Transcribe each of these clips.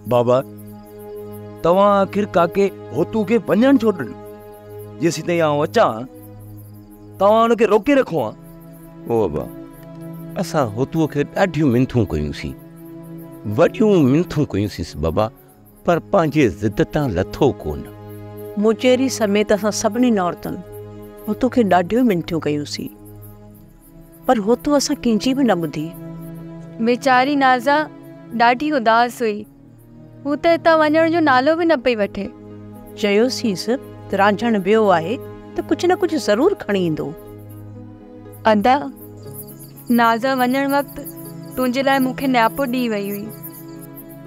बाबा तव्हां आखिर काके होतू के वञण छो ॾिनो? जेसीं ताईं आउं अचां तव्हां हुनखे रोके रखो आहे। ओ बाबा असां होतूअ खे ॾाढियूं मिनथूं कयूंसीं, वॾियूं मिनथूं कयूंसीं बाबा, पर पंहिंजे ज़िद तां लथो कोन। मुचेरी समेत असां सभिनी औरतुनि होतू खे ॾाढियूं मिनथियूं कयूंसीं, पर होतू असां कंहिंजी बि न ॿुधी। बेचारी नाज़ा ॾाढी उदास हुई, हू त हितां वञण जो नालो बि न पई वठे। चयोसींसि त रांझण वियो आहे त कुझु न कुझु ज़रूरु खणी ईंदो। अदा नाज़ा वञण वक़्तु तुंहिंजे लाइ मूंखे नियापो ॾी वई हुई,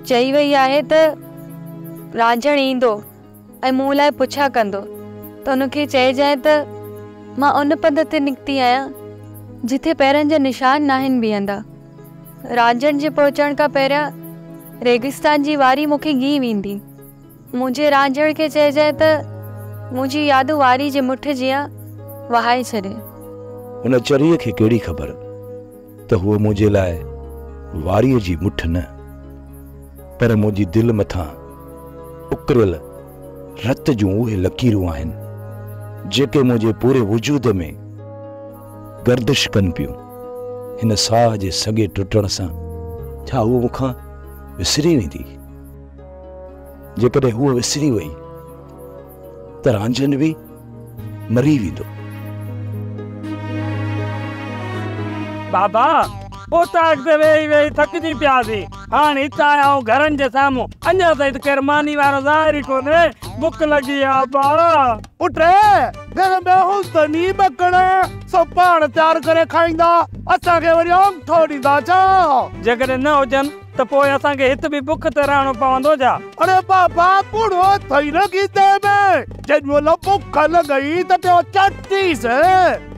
चई वई आहे त रांझण ईंदो ऐं मूं लाइ पुछा कंदो त हुनखे चइजांइ त मां उन पंध ते निकिती आहियां जिथे पैरनि जा निशान नाहिनि बीहंदा। रांझण जे पहुचण खां पहिरियां रेगिस्तान जी वारी मूंखे गी वेंदी। मुंहिंजे रांझण खे चइजांइ त मुंहिंजी यादूं वारी जे मुठ जीअं वहाए छॾे। हुन चरीअ खे कहिड़ी ख़बर त हूअ मुंहिंजे लाइ वारीअ जी मुठ न, पर मुंहिंजी दिलि मथां उकरियल रत जूं उहे लकीरूं आहिनि जेके मुंहिंजे पूरे वजूद में गर्दिश कनि पियूं। हिन साह जे सॻे टुटण सां छा हूअ मूंखां विसरी वेंदी? जेकॾहिं हूअ विसरी वई त रांझन बि मरी वेंदो। बाबा पोताक ते वेही वेही थकजी पियासीं, हाणे हितां आहियां घरनि जे साम्हूं, अञा ताईं त केरु मानी वारो ज़ाहिर ई कोन्हे। बुख लॻी आहे बा। पुटे घर में हुस्नी बकण सभु पाण तयार करे खाईंदा, असांखे वरी औंठो ॾींदा छा? जेकॾहिं न हुजनि त पोइ असांखे हिते बि बुख ते रहणो पवंदो छा? अरे बाबा बूढ़ो थई न गीते में जेॾी महिल बुख लॻई त पियो चटीस।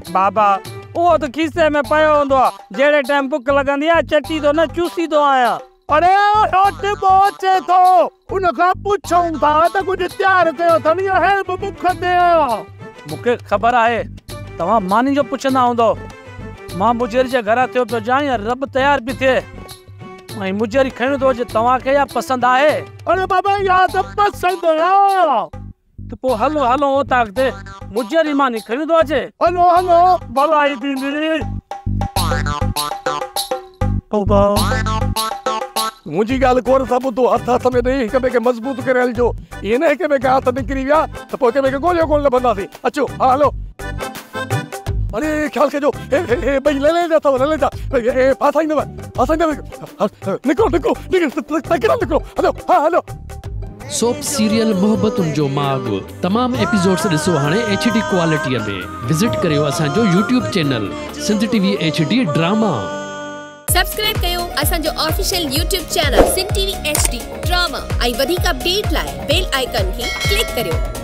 बाबा उहो त खीसे में पियो हूंदो आहे, जहिड़े टाइम बुख लॻंदी आहे चटी थो न चूसींदो आहियां। अरे रोटी पहुचे थो, उनखां पुछूं था त कुझु तयारु कयो अथनि या हे बि बुख ते आहियो? मूंखे ख़बर आहे तव्हां मानी जो पुछंदा हूंदो। मां मुजेरी जे घर थियो पियो जां या रब तयार बि थिए ऐं मुजेरी खणी थो अचे, तव्हांखे या पसंदि आहे? अरे बाबा या त पसंदि आहे त पोइ हलो हलो उतां अॻिते मुजेरी मानी खणी थो अचे। हलो हलो भलाई थींदी। मुंहिंजी ॻाल्हि गौर सां ॿुधो, हथ हथ में ॾेई हिक ॿिए खे मज़बूत करे हलिजो। इहे न हिक ॿिए खे हथ निकिरी विया त पोइ हिक ॿिए खे ॻोल्हियो कोन लभंदासीं। अचो हा हलो। अरे ख़्याल कजो, हे ॿई ललेजा अथव, ललेजा फासाईंदव निकिरो निकिरो निकिरो हलो हा हलो। सोप सीरियल मोहब्बतुनि जो माग तमाम एपिसोड्स ॾिसो हाणे HD क्वालिटीअ में। विज़िट करियो असांजो YouTube channel Sindh TV HD drama. Subscribe कयो असांजो official YouTube channel Sindh TV HD drama ऐं वधीक अपडेट लाइ बेल आइकन खे क्लिक करियो।